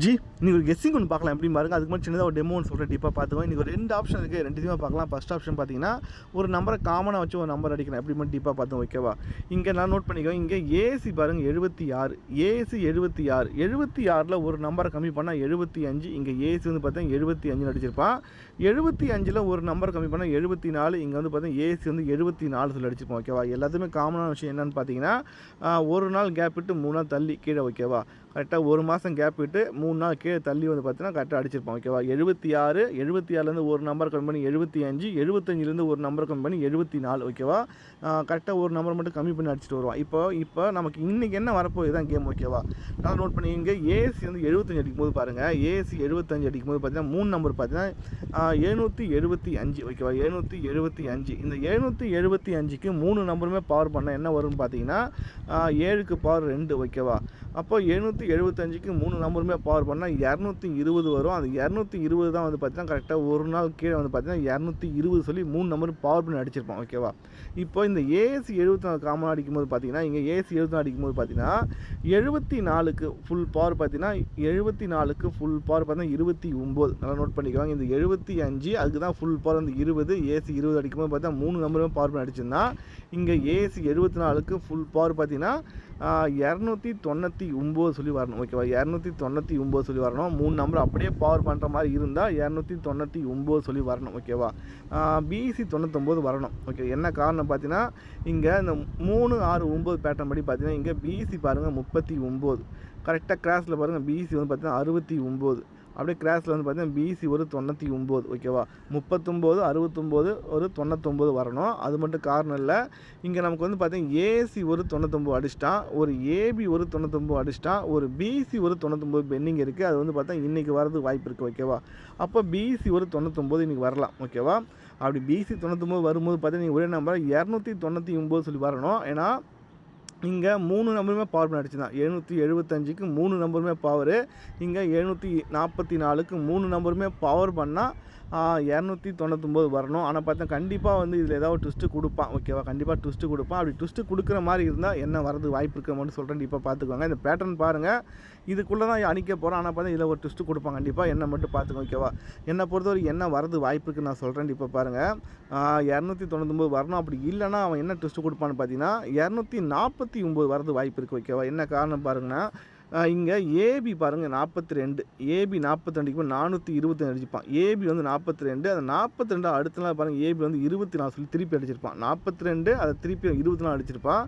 G நீங்கள் ஒரு guessing ஒன்று பார்க்கலாம் எப்படி பாருங்க. அதுக்கு மட்டும் சின்னதாக ஒரு டெமோ ஒன்று சொல்கிறேன், டிப்பாக பார்த்துக்கோங்க. இன்றைக்கி ஒரு 2 ஆப்ஷன் இருக்குது, 2 பார்க்கலாம். ஃபஸ்ட் ஆப்ஷன் பார்த்தீங்கன்னா ஒரு நம்பரை காமனாக வச்சு ஒரு நம்பர் அடிக்கிறேன், எப்படி மட்டும் டிப்பாக பார்த்தோம், ஓகேவா. இங்கே நான் நோட் பண்ணிக்கோங்க, இங்கே ஏசி பாருங்கள் 76, ஏசி 76, 76ல் ஒரு நம்பரை கம்மி பண்ணால் 75, இங்கே ஏசி வந்து பார்த்தா 75 அடிச்சிருப்பான். 75ல் ஒரு நம்பர் கம்மி பண்ணால் 74, இங்கே வந்து பார்த்தா ஏசி வந்து 74 சொல்லி அடிச்சிருப்போம், ஓகேவா. எல்லாத்துக்குமே காமனான விஷயம் என்னென்னு பார்த்தீங்கன்னா ஒரு நாள் கேப் விட்டு 3 நாள் தள்ளி கீழே, ஓகேவா. கரெக்டாக ஒரு மாதம் கேப் விட்டு 3 நாள் கீழே தள்ளி வந்து பார்த்தீங்கன்னா கரெக்டாக அடிச்சிருப்போம், ஓகேவா. 76, 76லேருந்து ஒரு நம்பர் கம்மி பண்ணி 75, 75லேருந்து ஒரு நம்பர் கம்மி பண்ணி 74, ஓகேவா. கரெக்டாக ஒரு நம்பர் மட்டும் கம்மி பண்ணி அடிச்சுட்டு வருவோம். இப்போ நமக்கு இன்றைக்கி என்ன வரப்போகுது தான் கேம், ஓகேவா. நான் நோட் பண்ணி இங்கே ஏசி வந்து 75 அடிக்கும் போது பாருங்கள், ஏசி 75 அடிக்கும் போது பார்த்தீங்கன்னா 3 நம்பர் பார்த்தீங்கன்னா 775, ஓகேவா. 775, இந்த 775க்கு 3 நம்பருமே பவர் பண்ணால் என்ன வரும்னு பார்த்தீங்கன்னா 7க்கு பவர் 2, ஓகேவா. அப்போ 775க்கு 3 நம்பருமே பவர் பண்ணால் 220 வரும். அந்த 220 தான் வந்து பார்த்தீங்கன்னா கரெக்டாக ஒரு நாள் கீழே வந்து பார்த்தீங்கன்னா 220 சொல்லி 3 நம்பரும் பவர் பண்ணி அடிச்சிருப்போம், ஓகேவா. இப்போ இந்த ஏசி 74 காமனாக அடிக்கும்போது பார்த்தீங்கன்னா இங்கே ஏசி 74 அடிக்கும்போது பார்த்தீங்கன்னா 74க்கு ஃபுல் பவர் பார்த்தீங்கன்னா 74க்கு ஃபுல் பவர் பார்த்தீங்கன்னா 29. நல்லா நோட் பண்ணிக்குவாங்க. இந்த 75 அதுக்கு தான் ஃபுல் பவர் வந்து 20, ஏசி 20 அடிக்கும்போது பார்த்தீங்கன்னா 3 நம்பருமே பவர் பண்ணி அடிச்சிருந்தா இங்கே ஏசி 74க்கு ஃபுல் பவர் பார்த்தீங்கன்னா 299 சொல்லி வரணும், ஓகேவா. 299 சொல்லி வரணும். 3 நம்பர் அப்படியே பவர் பண்ணுற மாதிரி இருந்தால் 299 சொல்லி வரணும், ஓகேவா. பிசி 99 வரணும், ஓகே. என்ன காரணம் பார்த்தீங்கன்னா இங்கே இந்த 3, 6, 9 பேட்டர்ன் படி பார்த்தீங்கன்னா இங்கே பிசி பாருங்கள் 39, கரெக்டாக கிராஸில் பாருங்கள் பிசி வந்து பார்த்தீங்கன்னா 69, அப்படியே கிராஸில் வந்து பார்த்தீங்கன்னா பிசி ஒரு 99, ஓகேவா. 39, 69 ஒரு 99 வரணும். அது மட்டும் காரணம் இல்லை, இங்கே நமக்கு வந்து பார்த்தீங்கன்னா ஏசி ஒரு 99 அடிச்சிட்டான், ஒரு ஏபி ஒரு 99 அடிச்சிட்டான், ஒரு பிசி ஒரு 99 பெண்டிங் இருக்குது. அது வந்து பார்த்தா இன்றைக்கி வரதுக்கு வாய்ப்பு இருக்குது, ஓகேவா. அப்போ பிசி ஒரு 99 இன்றைக்கி வரலாம், ஓகேவா. அப்படி பிசி 99 வரும்போது பார்த்தீங்கன்னா நீங்கள் ஒரே நம்பர் 299 சொல்லி வரணும். ஏன்னா இங்கே 3 நம்பருமே பவர் பண்ணி அடிச்சு தான் 775க்கு 3 நம்பருமே பவரு. இங்கே 744க்கு 3 நம்பருமே பவர் பண்ணால் 299 வரணும். ஆனால் பார்த்தா கண்டிப்பாக வந்து இதில் ஏதாவது ட்விஸ்ட்டு கொடுப்பான், ஓகேவா. கண்டிப்பாக ட்விஸ்ட்டு கொடுப்பான். அப்படி ட்விஸ்ட்டு கொடுக்குற மாதிரி இருந்தால் என்ன வரது வாய்ப்பு இருக்க மட்டும் சொல்கிறேன், இப்போ பார்த்துக்கோங்க. இந்த பேட்டர்ன் பாருங்கள், இதுக்குள்ளே தான் அணிக்க போகிறோம். ஆனால் பார்த்தா இதில் ஒரு ட்விஸ்ட்டு கொடுப்பான் கண்டிப்பாக, என்ன மட்டும் பார்த்துக்கோங்க, ஓகேவா. என்னை பொறுத்தவரை என்ன வரது வாய்ப்பு இருக்குன்னு நான் சொல்கிறேன், இப்போ பாருங்கள். 299 வரணும். அப்படி இல்லைனா அவன் என்ன ட்விஸ்ட்டு கொடுப்பான்னு பார்த்தீங்கன்னா 249 வரது வாய்ப்பு இருக்குது, ஓகேவா. என்ன காரணம் பாருங்கன்னா இங்கே ஏபி பாருங்கள் 42, ஏபி 42க்கு 420 அடிச்சிருப்பான். ஏபி வந்து 42, அந்த 42 அடுத்த நாள் பாருங்கள் ஏபி வந்து 24 சொல்லி திருப்பி அடிச்சிருப்பான். 42 அதை திருப்பி 24 அடிச்சிருப்பான்.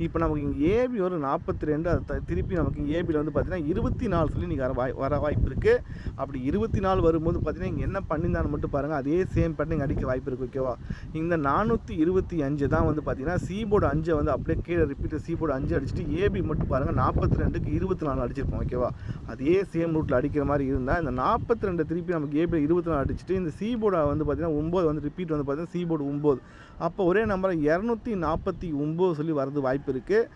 இப்போ நமக்கு இங்கே ஏபி ஒரு 42, அதை திருப்பி நமக்கு ஏபியில் வந்து பார்த்தீங்கன்னா 24 சொல்லி நீங்கள் வர வாய்ப்பு இருக்குது. அப்படி 24 வரும்போது பார்த்தீங்கன்னா இங்கே என்ன பண்ணியிருந்தான்னு மட்டும் பாருங்கள், அதே சேம் பேட்டர்ன் அடிக்க வாய்ப்பு இருக்குது, ஓகேவா. இந்த 425 தான் வந்து பார்த்தீங்கன்னா சீபோர்டு 5 வந்து அப்படியே கீழே ரிப்பீட் சீபோர்டு 5 அடிச்சுட்டு ஏபி மட்டும் பாருங்கள் 42க்கு 24 அடிச்சிருப்போம், ஓகேவா. அதே சேம் ரூட்டில் அடிக்கிற மாதிரி இருந்தால் இந்த 42 திருப்பி நமக்கு ஏபியில் 24 அடிச்சுட்டு இந்த சீபோர்டை வந்து பார்த்தீங்கன்னா 9 வந்து ரிப்பீட் வந்து பார்த்தீங்கன்னா சீபோர்டு 9, அப்போ ஒரே நம்பரை 249 சொல்லி வரது வாய்ப்பு இருக்குது,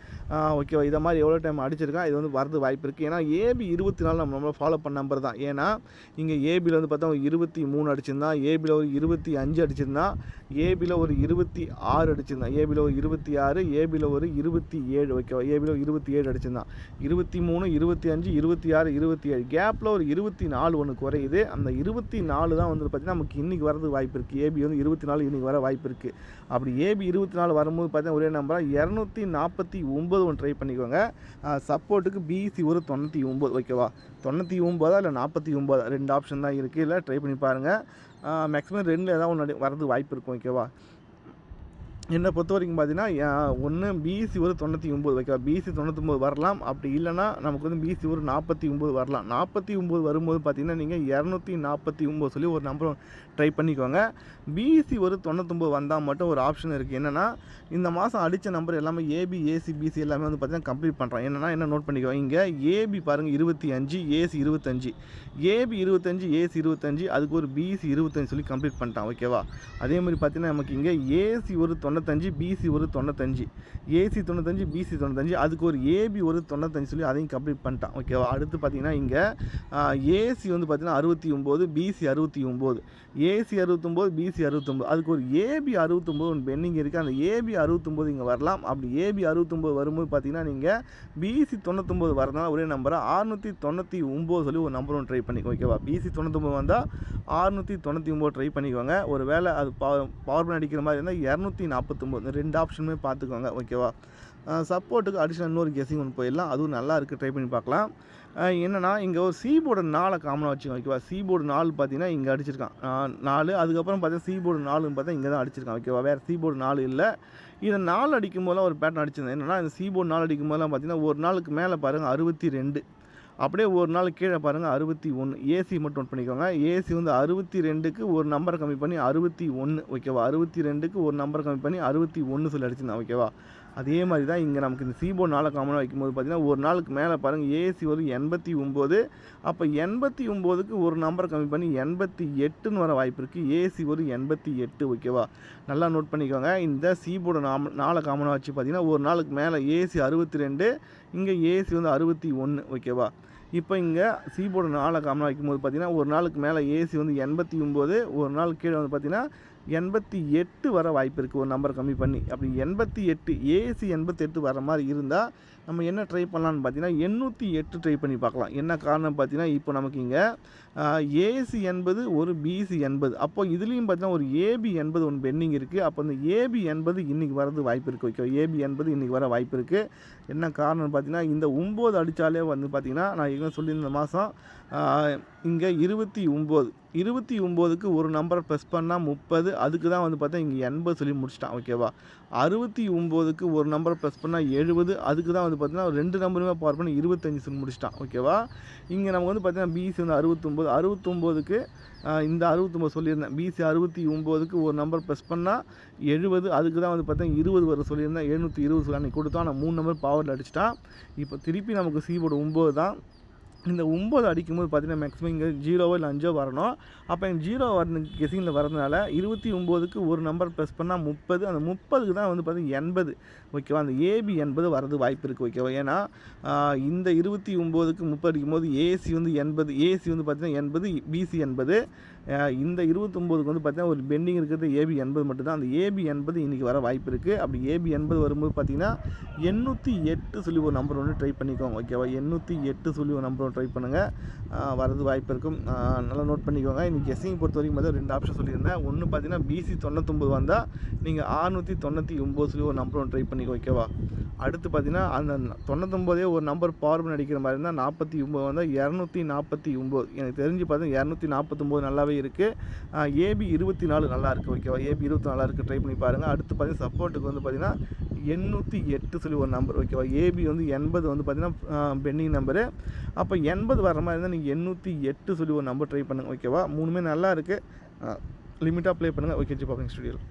ஓகேவா. இதை மாதிரி எவ்வளோ டைம் அடிச்சிருக்கா இது வந்து வரது வாய்ப்பு இருக்குது. ஏன்னா ஏபி 24 நம்ம ஃபாலோ பண்ண நம்பர் தான். ஏன்னா இங்கே ஏபியில் வந்து பார்த்தா 23 அடிச்சிருந்தான், ஏபியில் ஒரு 25 அடிச்சிருந்தான், ஏபியில் ஒரு 26 அடிச்சிருந்தான், ஏபியில் ஒரு 26, ஏபியில் ஒரு 27, ஓகேவா. ஏபியில் ஒரு 27 அடிச்சிருந்தான், 23, 25, 26, 27 கேப்பில் ஒரு 24 ஒன்று குறையுது. அந்த 24 தான் வந்து பார்த்திங்கன்னா நமக்கு இன்றைக்கி வரது வாய்ப்பு இருக்குது. ஏபி வந்து 24 இன்றைக்கி வர வாய்ப்பு இருக்குது. அப்படி ஏபி 24 வரும்போது பார்த்தீங்கன்னா ஒரே நம்பராக 249 ஒன்று ட்ரை பண்ணிக்கோங்க. சப்போர்ட்டுக்கு பிசி ஒரு 99, ஓகேவா. 99 இல்லை 49, 2 ஆப்ஷன் தான் இருக்குது. இல்லை ட்ரை பண்ணி பாருங்கள். மேக்ஸிமம் 2 ஏதாவது ஒன்று வரது வாய்ப்பு இருக்கும், ஓகேவா. என்னை பொறுத்த வரைக்கும் பார்த்தீங்கன்னா ஒன்று பிசி ஒரு 99, ஓகேவா. பிசி 99 வரலாம். அப்படி இல்லைனா நமக்கு வந்து பிசி ஒரு 49 வரலாம். 49 வரும்போது பார்த்தீங்கன்னா நீங்கள் 249 சொல்லி ஒரு நம்பர் ட்ரை பண்ணிக்கோங்க. பிசி ஒரு 99 வந்தால் மட்டும் ஒரு ஆப்ஷன் இருக்குது. என்னென்னா இந்த மாதம் அடித்த நம்பர் எல்லாமே ஏபி, ஏசி, பிசி எல்லாமே வந்து பார்த்தீங்கன்னா கம்ப்ளீட் பண்ணுறோம். என்ன நோட் பண்ணிக்கோங்க. இங்கே ஏபி பாருங்கள் 25, ஏசி 25, ஏபி 25, ஏசி 25, அதுக்கு ஒரு பிசி 25 சொல்லி கம்ப்ளீட் பண்ணிட்டான், ஓகேவா. அதே மாதிரி பார்த்தீங்கன்னா நமக்கு இங்கே ஏசி ஒரு 99 95, பிசி ஒரு 95, ஏசி 95, பிசி 95, அதுக்கு ஒரு ஏபி ஒரு 95 சொல்லி அதையும் கம்ப்ளீட் பண்ணிட்டான். ஓகேவா. அடுத்து பார்த்தீங்கன்னா இங்கே ஏசி வந்து பார்த்தீங்கன்னா 69, பிசி 69, ஏசி 69, பிசி 69, அதுக்கு ஒரு ஏபி 69 ஒன்று பெண்டிங் இருக்குது. அந்த ஏபி 69 இங்கே வரலாம். அப்படி ஏபி 69 வரும்போது பார்த்தீங்கன்னா நீங்கள் பிசி 99 வரதுனால ஒரே நம்பரை 699 சொல்லி ஒரு நம்பர் ஒன்று ட்ரை பண்ணிக்கோ. ஓகேவா. பிசி 99 வந்தால் 699 ட்ரை பண்ணிக்கோங்க. ஒரு வேளை அது பவர் பண்ண அடிக்கிற மாதிரி இருந்தால் 249, இந்த 2 ஆப்ஷனுமே பார்த்துக்கோங்க. ஓகேவா. சப்போர்ட்டுக்கு அடிஷனல் இன்னொரு கெஸிங் ஒன்று போயிடலாம். அதுவும் நல்லா இருக்குது, ட்ரை பண்ணி பார்க்கலாம். என்னென்னா இங்கே ஒரு சீபோர்டு 4 காமனாக வச்சுக்கோங்க. ஓகேவா. சீபோர்டு 4 பார்த்தீங்கன்னா இங்கே அடிச்சிருக்கான் 4, அதுக்கப்புறம் பார்த்தீங்கன்னா சீபோர்டு 4ன்னு பார்த்தா இங்கே தான் அடிச்சிருக்கான். ஓகேவா. வேறு சீபோர்டு 4 இல்லை. இதை 4 அடிக்கும் போதெல்லாம் ஒரு பேட்டர்ன் அடிச்சிருந்தேன். என்னென்னா இந்த சீபோர்டு 4 அடிக்கும் போதெல்லாம் பார்த்தீங்கன்னா ஒரு நாளுக்கு மேலே பாருங்கள் 62, அப்படியே ஒரு நாள் கீழே பாருங்கள் 61. ஏசி மட்டும் நோட் பண்ணிக்கோங்க. ஏசி வந்து 62க்கு ஒரு நம்பர் கம்மி பண்ணி 61. ஓகேவா. 62க்கு ஒரு நம்பர் கம்மி பண்ணி 61 சொல்லி அடிச்சிருந்தேன். ஓகேவா. அதே மாதிரி தான் இங்கே நமக்கு இந்த சீபோர்டு 4 காமனாக வைக்கும்போது பார்த்தீங்கன்னா ஒரு நாளுக்கு மேலே பாருங்கள் ஏசி ஒரு 89, அப்போ 89க்கு ஒரு நம்பர் கம்மி பண்ணி 88ன்னு வர வாய்ப்பு இருக்குது. ஏசி ஒரு 88. ஓகேவா. நல்லா நோட் பண்ணிக்கோங்க. இந்த சீபோர்டு 4 காமனாக வச்சு பார்த்தீங்கன்னா ஒரு நாளுக்கு மேலே ஏசி 62, இங்கே ஏசி வந்து 61. ஓகேவா. இப்போ இங்கே சீபோர்டு 4 காமனாக வைக்கும்போது பார்த்தீங்கன்னா ஒரு நாளுக்கு மேலே ஏசி வந்து 89, ஒரு நாள் கீழே வந்து பார்த்தீங்கன்னா 88 வர வாய்ப்பு இருக்குது ஒரு நம்பர் கம்மி பண்ணி. அப்படி 88 ஏசி 88 வர மாதிரி இருந்தால் நம்ம என்ன ட்ரை பண்ணலான்னு பார்த்தீங்கன்னா 808 ட்ரை பண்ணி பார்க்கலாம். என்ன காரணம் பார்த்தீங்கன்னா இப்போ நமக்கு இங்கே ஏசி 80 ஒரு பிசி 80, அப்போ இதுலேயும் பார்த்தீங்கன்னா ஒரு ஏபி 80 ஒன்று பெண்டிங் இருக்குது. அப்போ இந்த ஏபி 80 இன்றைக்கி வரது வாய்ப்பு இருக்குது. ஓகே. ஏபி 80 இன்றைக்கி வர வாய்ப்பு இருக்குது. என்ன காரணம்னு பார்த்தீங்கன்னா இந்த 9 அடித்தாலே வந்து பார்த்திங்கன்னா நான் ஏற்கனவே சொல்லியிருந்த மாதம் இங்கே 29க்கு ஒரு நம்பரை ப்ரெஸ் பண்ணால் 30, அதுக்கு தான் வந்து பார்த்தா இங்கே 80 சொல்லி முடிச்சிட்டான். ஓகேவா. 69க்கு ஒரு நம்பரை ப்ரெஸ் பண்ணால் 70, அதுக்கு தான் வந்து பார்த்தீங்கன்னா 2 நம்பருமே பவர் பண்ணி 25 சொல்லி முடிச்சிட்டான். ஓகேவா. இங்கே நமக்கு வந்து பார்த்தீங்கன்னா பிசி வந்து 69க்கு இந்த 69 சொல்லியிருந்தேன். பிசி 69க்கு ஒரு நம்பர் ப்ரெஸ் பண்ணால் 70, அதுக்கு தான் வந்து பார்த்தீங்கன்னா 20 வர சொல்லியிருந்தேன். 720 சொல்லி அன்றைக்கி கொடுத்தோம். ஆனால் 3 நம்பர் பவரில் அடிச்சிட்டான். இப்போ திருப்பி நமக்கு சீபோர்டு 9 தான். இந்த 9 அடிக்கும்போது பார்த்தீங்கன்னா மேக்ஸிமம் இங்கே 0 இல்லை 5 வரணும். அப்போ இங்கே 0 வர கெஸிங்கில் வரதுனால 29க்கு ஒரு நம்பர் ப்ரெஸ் பண்ணால் 30, அந்த 30க்கு தான் வந்து பார்த்தீங்கன்னா 80. ஓகேவா. அந்த ஏபி 80 வரது வாய்ப்பு இருக்குது. ஓகேவா. ஏன்னா இந்த 29க்கு 30 அடிக்கும்போது ஏசி வந்து 80, ஏசி வந்து பார்த்தீங்கன்னா 80, பிசி 80. இந்த 29க்கு வந்து பார்த்தீங்கன்னா ஒரு பெண்டிங் இருக்கிறது ஏபி 80 மட்டும்தான். அந்த ஏபி 80 இன்றைக்கி வர வாய்ப்பு இருக்குது. அப்படி ஏபி 80 வரும்போது பார்த்தீங்கன்னா 808 சொல்லி ஒரு நம்பர் ஒன்று ட்ரை பண்ணிக்கோங்க. ஓகேவா. 808 சொல்லி ஒரு நம்பர் ட்ரை பண்ணுங்கள். வரது வாய்ப்பு இருக்கும். நல்லா நோட் பண்ணிக்கோங்க. இன்றைக்கி கெஸிங் பொறுத்த வரைக்கும் பார்த்தா 2 ஆப்ஷன் சொல்லியிருந்தேன். ஒன்று பார்த்தீங்கன்னா பிசி 99 வந்தால் நீங்கள் 699 சொல்லி ஒரு நம்பர் ஒன்று ட்ரை பண்ணிக்கோ. ஓகேவா. அடுத்து பார்த்தீங்கன்னா அந்த 99 ஒரு நம்பர் பவர் பண்ணி அடிக்கிற மாதிரி இருந்தால் 49 வந்தால் 249. எனக்கு தெரிஞ்சு பார்த்தீங்கன்னா 249 நல்லாவே இருக்குது. ஏபி 24 நல்லா இருக்குது. ஓகேவா. ஏபி 24 நல்லா இருக்குது, ட்ரை பண்ணி பாருங்கள். அடுத்து பார்த்தீங்கன்னா சப்போர்ட்டுக்கு வந்து பார்த்தீங்கன்னா 808 சொல்லி ஒரு நம்பர். ஓகேவா. ஏபி வந்து 80 வந்து பார்த்தீங்கன்னா பெண்டிங் நம்பரு. அப்போ 80 வர மாதிரி இருந்தால் நீங்கள் 808 சொல்லி ஒரு நம்பர் ட்ரை பண்ணுங்கள். ஓகேவா. 3மே நல்லா இருக்குது. லிமிட்டாக ப்ளே பண்ணுங்கள். ஓகே ஜி, பார்ப்போம் நெக்ஸ்ட் வீடியோவில்.